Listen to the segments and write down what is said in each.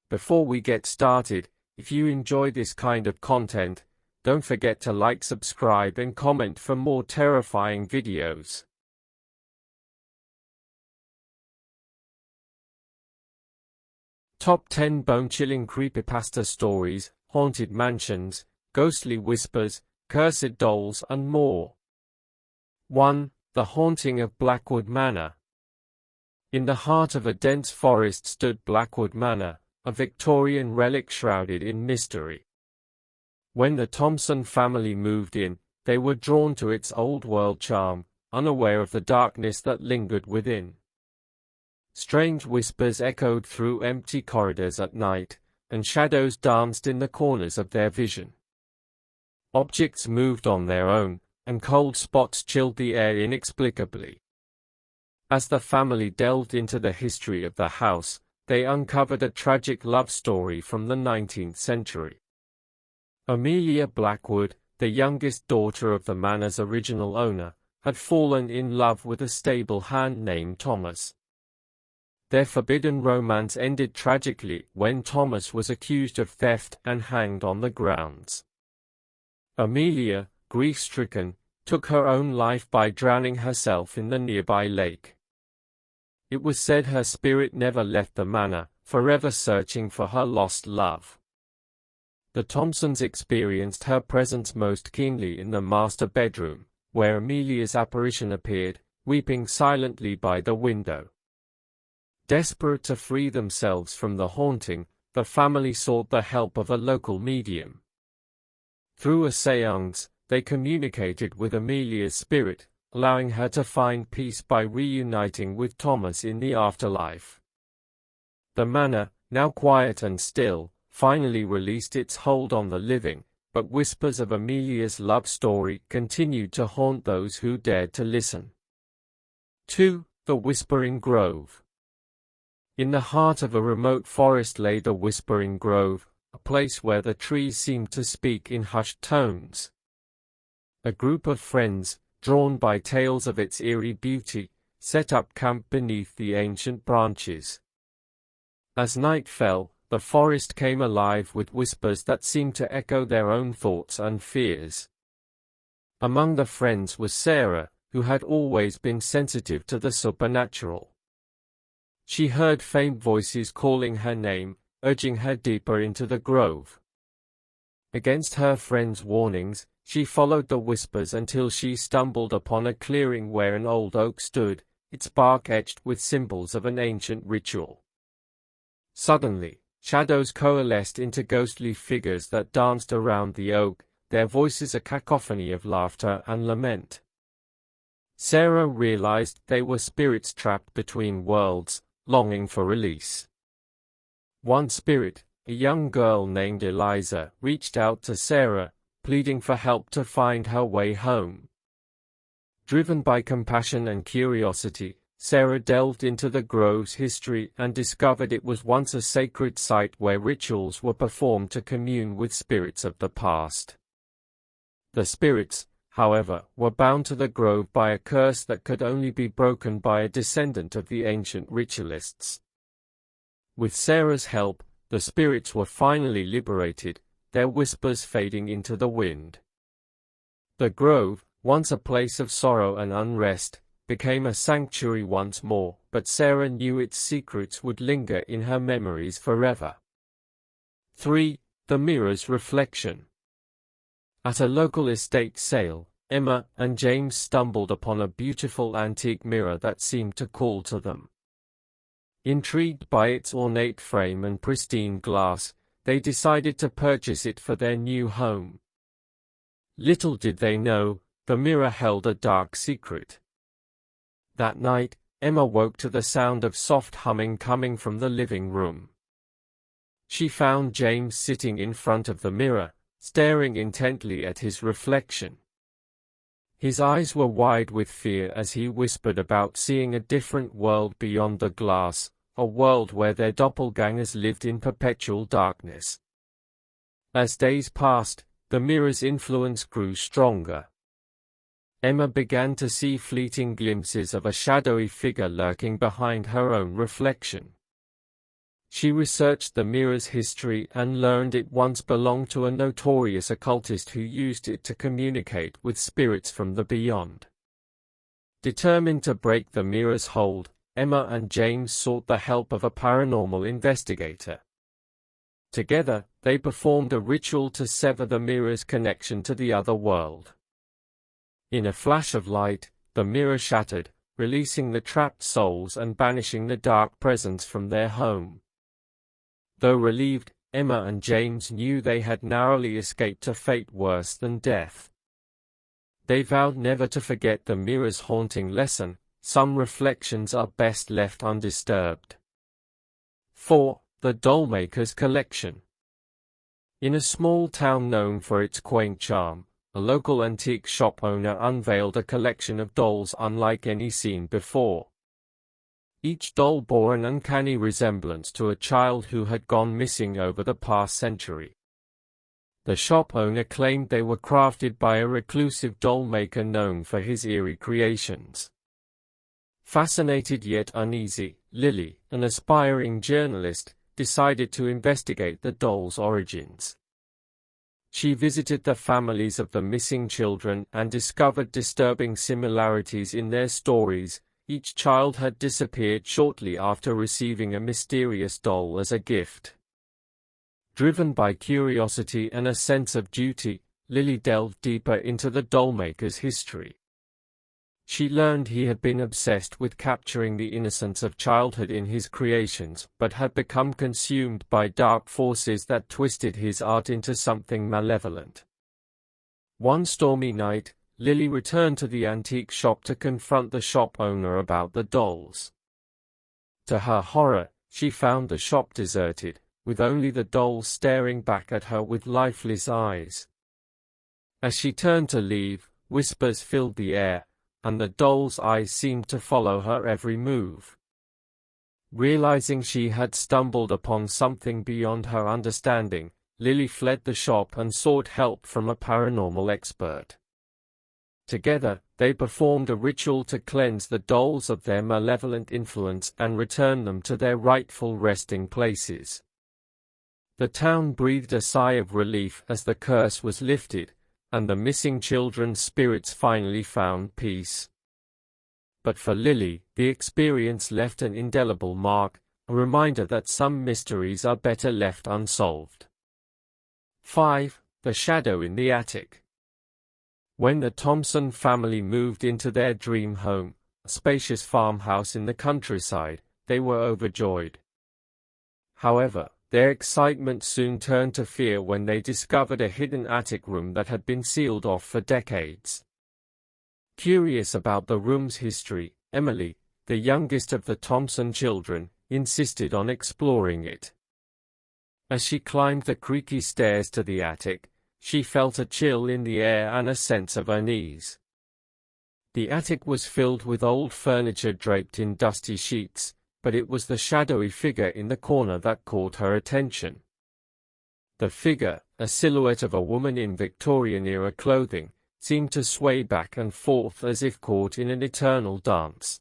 Before we get started, if you enjoy this kind of content, don't forget to like, subscribe and comment for more terrifying videos. Top 10 Bone-Chilling Creepypasta Stories, Haunted Mansions, Ghostly Whispers, Cursed Dolls and more. 1. The Haunting of Blackwood Manor. In the heart of a dense forest stood Blackwood Manor, a Victorian relic shrouded in mystery. When the Thompson family moved in, they were drawn to its old-world charm, unaware of the darkness that lingered within. Strange whispers echoed through empty corridors at night, and shadows danced in the corners of their vision. Objects moved on their own, and cold spots chilled the air inexplicably. As the family delved into the history of the house, they uncovered a tragic love story from the 19th century. Amelia Blackwood, the youngest daughter of the manor's original owner, had fallen in love with a stable hand named Thomas. Their forbidden romance ended tragically when Thomas was accused of theft and hanged on the grounds. Amelia, grief-stricken, took her own life by drowning herself in the nearby lake. It was said her spirit never left the manor, forever searching for her lost love. The Thompsons experienced her presence most keenly in the master bedroom, where Amelia's apparition appeared, weeping silently by the window. Desperate to free themselves from the haunting, the family sought the help of a local medium. Through a séance, they communicated with Amelia's spirit, allowing her to find peace by reuniting with Thomas in the afterlife. The manor, now quiet and still, finally released its hold on the living, but whispers of Amelia's love story continued to haunt those who dared to listen. 2. The Whispering Grove. In the heart of a remote forest lay the Whispering Grove, a place where the trees seemed to speak in hushed tones. A group of friends, drawn by tales of its eerie beauty, set up camp beneath the ancient branches. As night fell, the forest came alive with whispers that seemed to echo their own thoughts and fears. Among the friends was Sarah, who had always been sensitive to the supernatural. She heard faint voices calling her name, urging her deeper into the grove. Against her friends' warnings, she followed the whispers until she stumbled upon a clearing where an old oak stood, its bark etched with symbols of an ancient ritual. Suddenly, shadows coalesced into ghostly figures that danced around the oak, their voices a cacophony of laughter and lament. Sarah realized they were spirits trapped between worlds, longing for release. One spirit, a young girl named Eliza, reached out to Sarah, pleading for help to find her way home. Driven by compassion and curiosity, Sarah delved into the grove's history and discovered it was once a sacred site where rituals were performed to commune with spirits of the past. The spirits, however, were bound to the grove by a curse that could only be broken by a descendant of the ancient ritualists. With Sarah's help, the spirits were finally liberated, their whispers fading into the wind. The grove, once a place of sorrow and unrest, became a sanctuary once more, but Sarah knew its secrets would linger in her memories forever. 3. The Mirror's Reflection. At a local estate sale, Emma and James stumbled upon a beautiful antique mirror that seemed to call to them. Intrigued by its ornate frame and pristine glass, they decided to purchase it for their new home. Little did they know, the mirror held a dark secret. That night, Emma woke to the sound of soft humming coming from the living room. She found James sitting in front of the mirror, staring intently at his reflection. His eyes were wide with fear as he whispered about seeing a different world beyond the glass, a world where their doppelgangers lived in perpetual darkness. As days passed, the mirror's influence grew stronger. Emma began to see fleeting glimpses of a shadowy figure lurking behind her own reflection. She researched the mirror's history and learned it once belonged to a notorious occultist who used it to communicate with spirits from the beyond. Determined to break the mirror's hold, Emma and James sought the help of a paranormal investigator. Together, they performed a ritual to sever the mirror's connection to the other world. In a flash of light, the mirror shattered, releasing the trapped souls and banishing the dark presence from their home. Though relieved, Emma and James knew they had narrowly escaped a fate worse than death. They vowed never to forget the mirror's haunting lesson: some reflections are best left undisturbed. 4. The Dollmaker's Collection. In a small town known for its quaint charm, a local antique shop owner unveiled a collection of dolls unlike any seen before. Each doll bore an uncanny resemblance to a child who had gone missing over the past century. The shop owner claimed they were crafted by a reclusive doll maker known for his eerie creations. Fascinated yet uneasy, Lily, an aspiring journalist, decided to investigate the dolls' origins. She visited the families of the missing children and discovered disturbing similarities in their stories. Each child had disappeared shortly after receiving a mysterious doll as a gift. Driven by curiosity and a sense of duty, Lily delved deeper into the dollmaker's history. She learned he had been obsessed with capturing the innocence of childhood in his creations, but had become consumed by dark forces that twisted his art into something malevolent. One stormy night, Lily returned to the antique shop to confront the shop owner about the dolls. To her horror, she found the shop deserted, with only the dolls staring back at her with lifeless eyes. As she turned to leave, whispers filled the air, and the doll's eyes seemed to follow her every move. Realizing she had stumbled upon something beyond her understanding, Lily fled the shop and sought help from a paranormal expert. Together, they performed a ritual to cleanse the dolls of their malevolent influence and return them to their rightful resting places. The town breathed a sigh of relief as the curse was lifted, and the missing children's spirits finally found peace. But for Lily, the experience left an indelible mark, a reminder that some mysteries are better left unsolved. 5. The Shadow in the Attic. When the Thompson family moved into their dream home, a spacious farmhouse in the countryside, they were overjoyed. However, their excitement soon turned to fear when they discovered a hidden attic room that had been sealed off for decades. Curious about the room's history, Emily, the youngest of the Thompson children, insisted on exploring it. As she climbed the creaky stairs to the attic, she felt a chill in the air and a sense of unease. The attic was filled with old furniture draped in dusty sheets, but it was the shadowy figure in the corner that caught her attention. The figure, a silhouette of a woman in Victorian-era clothing, seemed to sway back and forth as if caught in an eternal dance.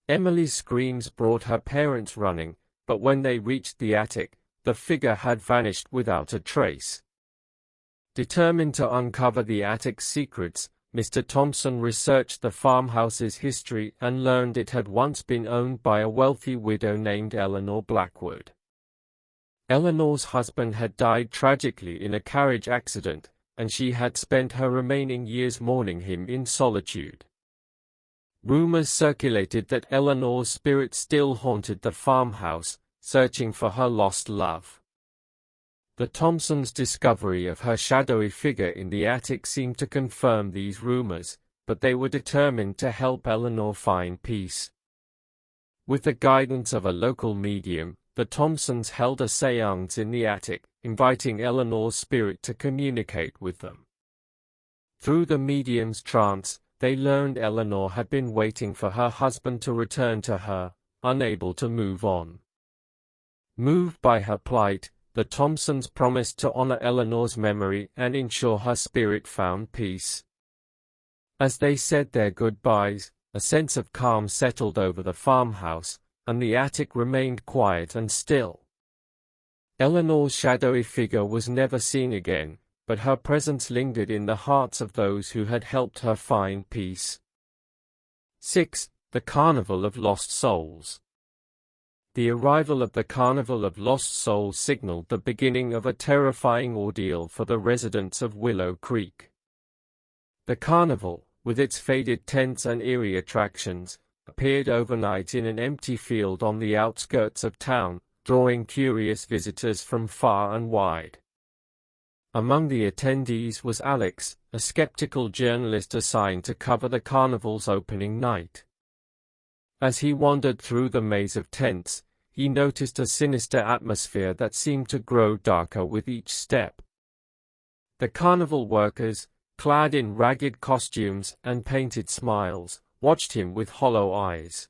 Emily's screams brought her parents running, but when they reached the attic, the figure had vanished without a trace. Determined to uncover the attic's secrets, Mr. Thompson researched the farmhouse's history and learned it had once been owned by a wealthy widow named Eleanor Blackwood. Eleanor's husband had died tragically in a carriage accident, and she had spent her remaining years mourning him in solitude. Rumors circulated that Eleanor's spirit still haunted the farmhouse, searching for her lost love. The Thompsons' discovery of her shadowy figure in the attic seemed to confirm these rumors, but they were determined to help Eleanor find peace. With the guidance of a local medium, the Thompsons held a séance in the attic, inviting Eleanor's spirit to communicate with them. Through the medium's trance, they learned Eleanor had been waiting for her husband to return to her, unable to move on. Moved by her plight, the Thompsons promised to honor Eleanor's memory and ensure her spirit found peace. As they said their goodbyes, a sense of calm settled over the farmhouse, and the attic remained quiet and still. Eleanor's shadowy figure was never seen again, but her presence lingered in the hearts of those who had helped her find peace. 6. The Carnival of Lost Souls. The arrival of the Carnival of Lost Souls signaled the beginning of a terrifying ordeal for the residents of Willow Creek. The carnival, with its faded tents and eerie attractions, appeared overnight in an empty field on the outskirts of town, drawing curious visitors from far and wide. Among the attendees was Alex, a skeptical journalist assigned to cover the carnival's opening night. As he wandered through the maze of tents, he noticed a sinister atmosphere that seemed to grow darker with each step. The carnival workers, clad in ragged costumes and painted smiles, watched him with hollow eyes.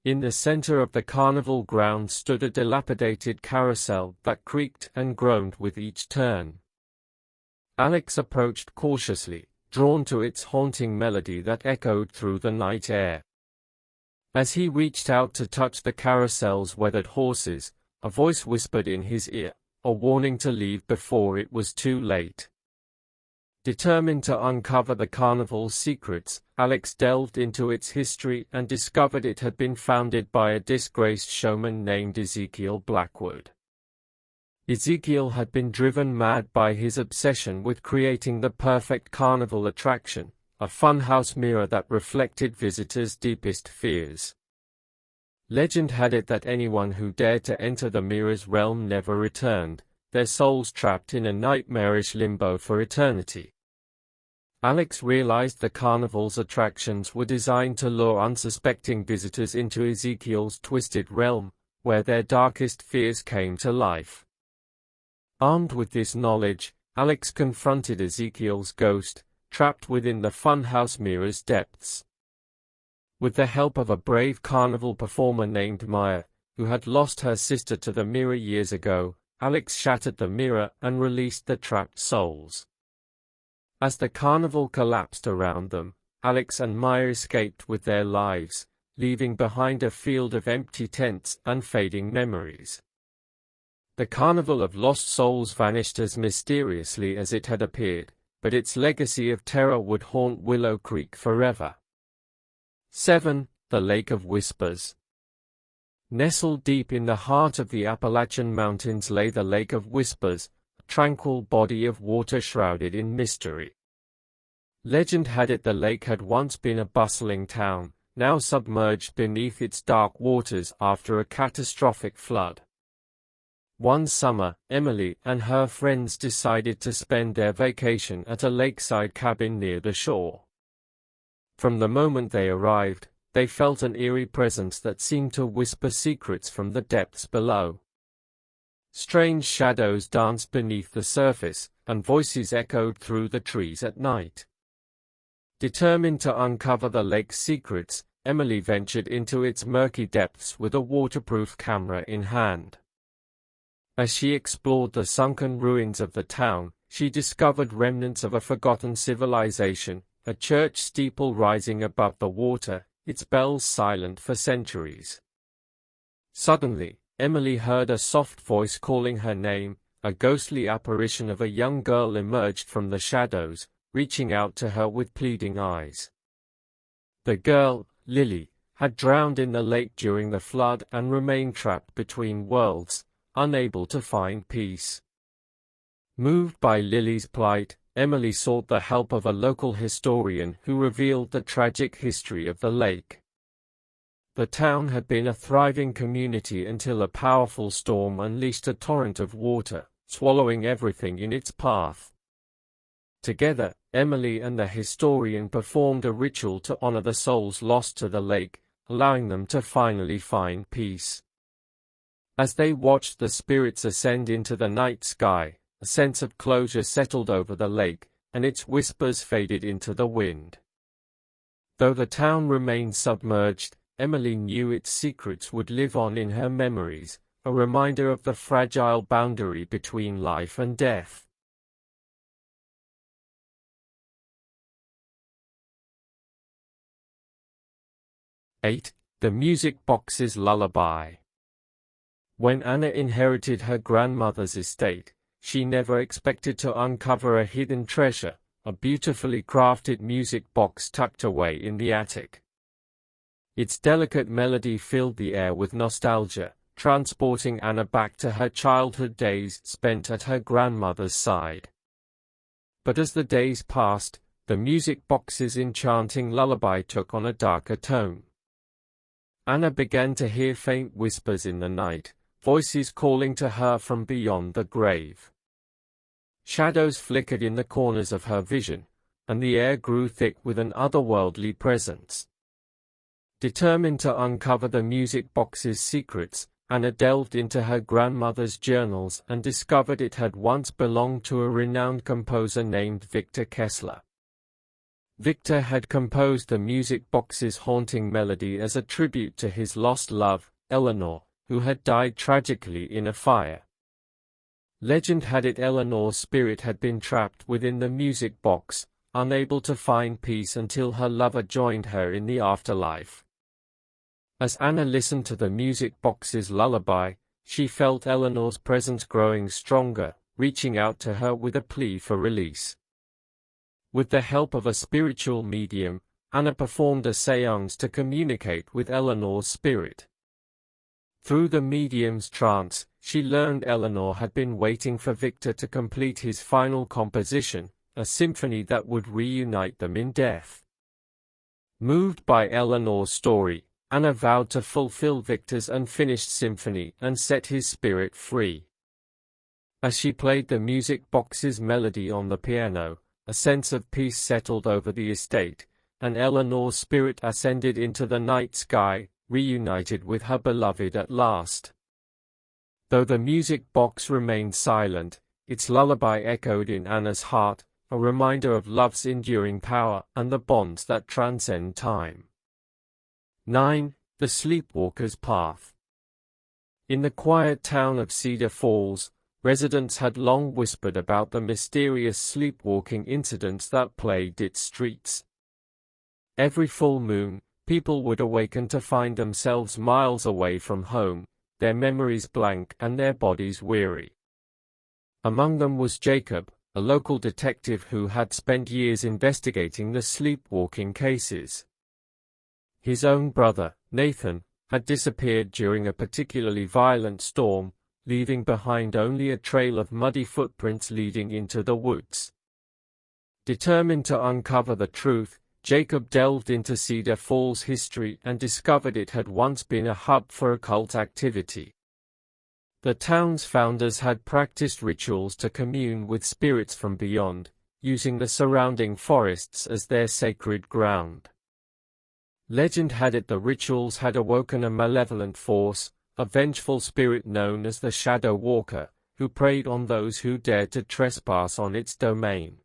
In the center of the carnival grounds stood a dilapidated carousel that creaked and groaned with each turn. Alex approached cautiously, drawn to its haunting melody that echoed through the night air. As he reached out to touch the carousel's weathered horses, a voice whispered in his ear, a warning to leave before it was too late. Determined to uncover the carnival's secrets, Alex delved into its history and discovered it had been founded by a disgraced showman named Ezekiel Blackwood. Ezekiel had been driven mad by his obsession with creating the perfect carnival attraction, a funhouse mirror that reflected visitors' deepest fears. Legend had it that anyone who dared to enter the mirror's realm never returned, their souls trapped in a nightmarish limbo for eternity. Alex realized the carnival's attractions were designed to lure unsuspecting visitors into Ezekiel's twisted realm, where their darkest fears came to life. Armed with this knowledge, Alex confronted Ezekiel's ghost, trapped within the funhouse mirror's depths. With the help of a brave carnival performer named Maya, who had lost her sister to the mirror years ago, Alex shattered the mirror and released the trapped souls. As the carnival collapsed around them, Alex and Maya escaped with their lives, leaving behind a field of empty tents and fading memories. The Carnival of Lost Souls vanished as mysteriously as it had appeared, but its legacy of terror would haunt Willow Creek forever. 7. The Lake of Whispers. Nestled deep in the heart of the Appalachian Mountains lay the Lake of Whispers, a tranquil body of water shrouded in mystery. Legend had it the lake had once been a bustling town, now submerged beneath its dark waters after a catastrophic flood. One summer, Emily and her friends decided to spend their vacation at a lakeside cabin near the shore. From the moment they arrived, they felt an eerie presence that seemed to whisper secrets from the depths below. Strange shadows danced beneath the surface, and voices echoed through the trees at night. Determined to uncover the lake's secrets, Emily ventured into its murky depths with a waterproof camera in hand. As she explored the sunken ruins of the town, she discovered remnants of a forgotten civilization, a church steeple rising above the water, its bells silent for centuries. Suddenly, Emily heard a soft voice calling her name. A ghostly apparition of a young girl emerged from the shadows, reaching out to her with pleading eyes. The girl, Lily, had drowned in the lake during the flood and remained trapped between worlds, unable to find peace. Moved by Lily's plight, Emily sought the help of a local historian who revealed the tragic history of the lake. The town had been a thriving community until a powerful storm unleashed a torrent of water, swallowing everything in its path. Together, Emily and the historian performed a ritual to honor the souls lost to the lake, allowing them to finally find peace. As they watched the spirits ascend into the night sky, a sense of closure settled over the lake, and its whispers faded into the wind. Though the town remained submerged, Emily knew its secrets would live on in her memories, a reminder of the fragile boundary between life and death. Eight. The Music Box's Lullaby. When Anna inherited her grandmother's estate, she never expected to uncover a hidden treasure, a beautifully crafted music box tucked away in the attic. Its delicate melody filled the air with nostalgia, transporting Anna back to her childhood days spent at her grandmother's side. But as the days passed, the music box's enchanting lullaby took on a darker tone. Anna began to hear faint whispers in the night, voices calling to her from beyond the grave. Shadows flickered in the corners of her vision, and the air grew thick with an otherworldly presence. Determined to uncover the music box's secrets, Anna delved into her grandmother's journals and discovered it had once belonged to a renowned composer named Victor Kessler. Victor had composed the music box's haunting melody as a tribute to his lost love, Eleanor, who had died tragically in a fire. Legend had it Eleanor's spirit had been trapped within the music box, unable to find peace until her lover joined her in the afterlife. As Anna listened to the music box's lullaby, she felt Eleanor's presence growing stronger, reaching out to her with a plea for release. With the help of a spiritual medium, Anna performed a séance to communicate with Eleanor's spirit. Through the medium's trance, she learned Eleanor had been waiting for Victor to complete his final composition, a symphony that would reunite them in death. Moved by Eleanor's story, Anna vowed to fulfill Victor's unfinished symphony and set his spirit free. As she played the music box's melody on the piano, a sense of peace settled over the estate, and Eleanor's spirit ascended into the night sky, reunited with her beloved at last. Though the music box remained silent, its lullaby echoed in Anna's heart, a reminder of love's enduring power and the bonds that transcend time. 9. The Sleepwalker's Path. In the quiet town of Cedar Falls, residents had long whispered about the mysterious sleepwalking incidents that plagued its streets. Every full moon, people would awaken to find themselves miles away from home, their memories blank and their bodies weary. Among them was Jacob, a local detective who had spent years investigating the sleepwalking cases. His own brother, Nathan, had disappeared during a particularly violent storm, leaving behind only a trail of muddy footprints leading into the woods. Determined to uncover the truth, Jacob delved into Cedar Falls' history and discovered it had once been a hub for occult activity. The town's founders had practiced rituals to commune with spirits from beyond, using the surrounding forests as their sacred ground. Legend had it the rituals had awoken a malevolent force, a vengeful spirit known as the Shadow Walker, who preyed on those who dared to trespass on its domain.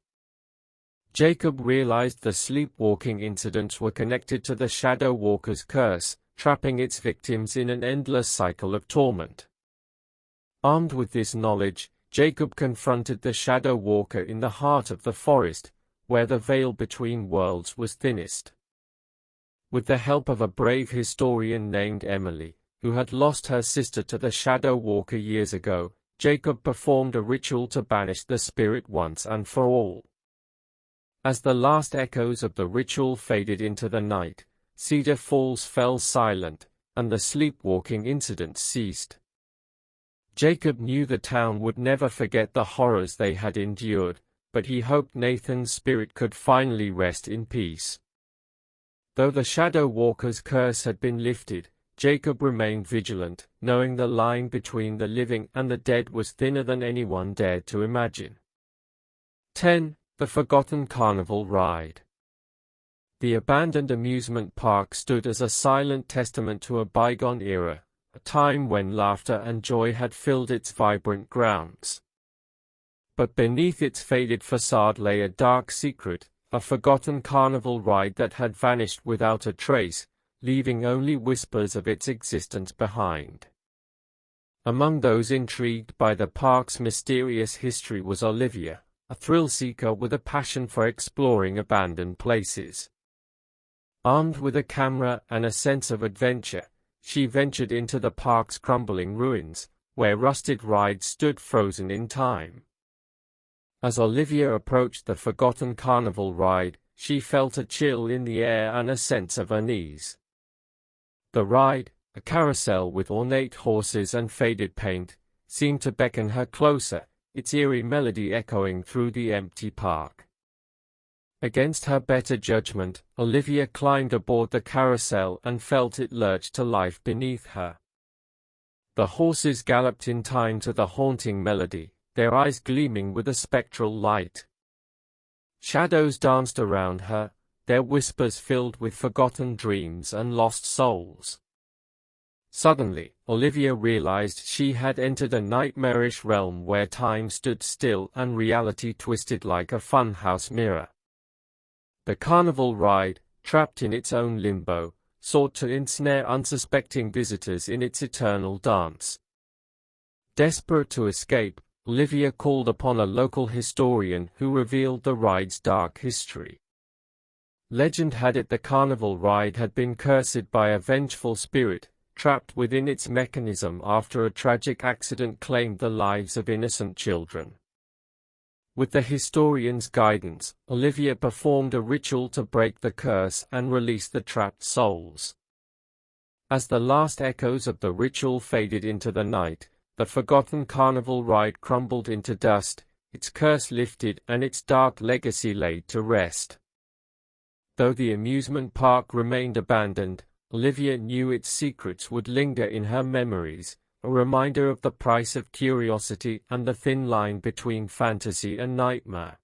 Jacob realized the sleepwalking incidents were connected to the Shadow Walker's curse, trapping its victims in an endless cycle of torment. Armed with this knowledge, Jacob confronted the Shadow Walker in the heart of the forest, where the veil between worlds was thinnest. With the help of a brave historian named Emily, who had lost her sister to the Shadow Walker years ago, Jacob performed a ritual to banish the spirit once and for all. As the last echoes of the ritual faded into the night, Cedar Falls fell silent, and the sleepwalking incident ceased. Jacob knew the town would never forget the horrors they had endured, but he hoped Nathan's spirit could finally rest in peace. Though the Shadow Walker's curse had been lifted, Jacob remained vigilant, knowing the line between the living and the dead was thinner than anyone dared to imagine. 10. The Forgotten Carnival Ride. The abandoned amusement park stood as a silent testament to a bygone era, a time when laughter and joy had filled its vibrant grounds. But beneath its faded facade lay a dark secret, a forgotten carnival ride that had vanished without a trace, leaving only whispers of its existence behind. Among those intrigued by the park's mysterious history was Olivia, a thrill-seeker with a passion for exploring abandoned places. Armed with a camera and a sense of adventure, she ventured into the park's crumbling ruins, where rusted rides stood frozen in time. As Olivia approached the forgotten carnival ride, she felt a chill in the air and a sense of unease. The ride, a carousel with ornate horses and faded paint, seemed to beckon her closer, its eerie melody echoing through the empty park. Against her better judgment, Olivia climbed aboard the carousel and felt it lurch to life beneath her. The horses galloped in time to the haunting melody, their eyes gleaming with a spectral light. Shadows danced around her, their whispers filled with forgotten dreams and lost souls. Suddenly, Olivia realized she had entered a nightmarish realm where time stood still and reality twisted like a funhouse mirror. The carnival ride, trapped in its own limbo, sought to ensnare unsuspecting visitors in its eternal dance. Desperate to escape, Olivia called upon a local historian who revealed the ride's dark history. Legend had it the carnival ride had been cursed by a vengeful spirit, trapped within its mechanism after a tragic accident claimed the lives of innocent children. With the historian's guidance, Olivia performed a ritual to break the curse and release the trapped souls. As the last echoes of the ritual faded into the night, the forgotten carnival ride crumbled into dust, its curse lifted and its dark legacy laid to rest. Though the amusement park remained abandoned, Olivia knew its secrets would linger in her memories, a reminder of the price of curiosity and the thin line between fantasy and nightmare.